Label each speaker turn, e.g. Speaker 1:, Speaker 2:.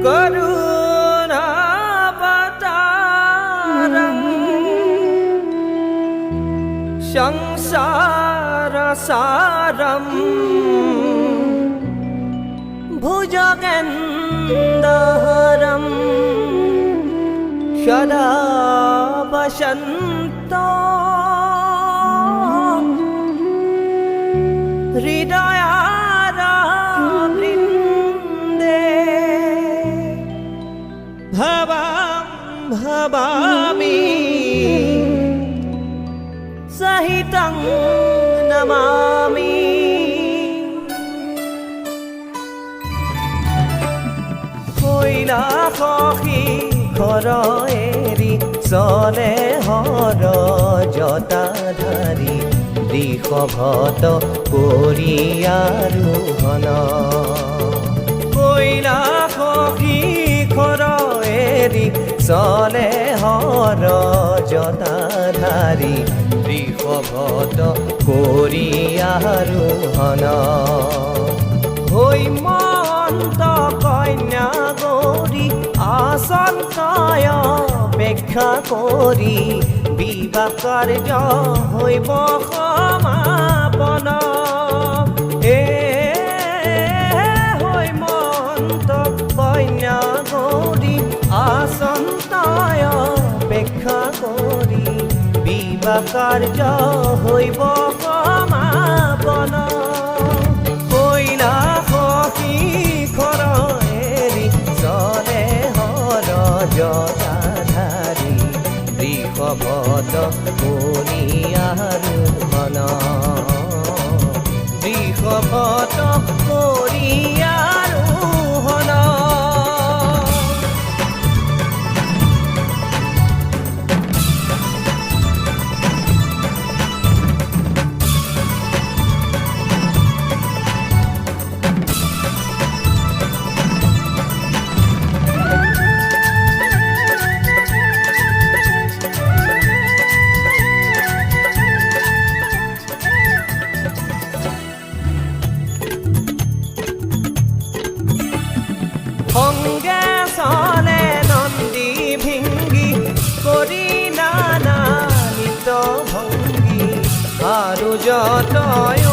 Speaker 1: करुणावतारं संसारसारं भुजगेन्दहरं सदा वसन्तं हृदयारविन्दे भवामि सहितं नमामि কৈলাসী ঘৰ এৰি চলে হৰ জটাধাৰী দিশভত কৰি আৰোহণ কৈলাসী ঘৰ এৰি চলে হৰ জটাধাৰী দিশভত কৰি আৰোহণ হৈমন্ত কন্যা গৌৰী আচন্তয় অপেক্ষা কৰি বিবাহ কাৰ্য হৈব সমাপন হৈমন্ত কন্যা গৌৰী আচন্তয় অপেক্ষা কৰি বিবাহ কাৰ্য হৈব সমাপন কৈলাসী ঘৰ এৰি চলে হৰ জটাধাৰী দিশভত কৰি আৰোহণ দিশভত কৰি আৰোহণ সংগে চলে নন্দী ভিংগি কৰি নানা নিত ভংগী আৰু যতয়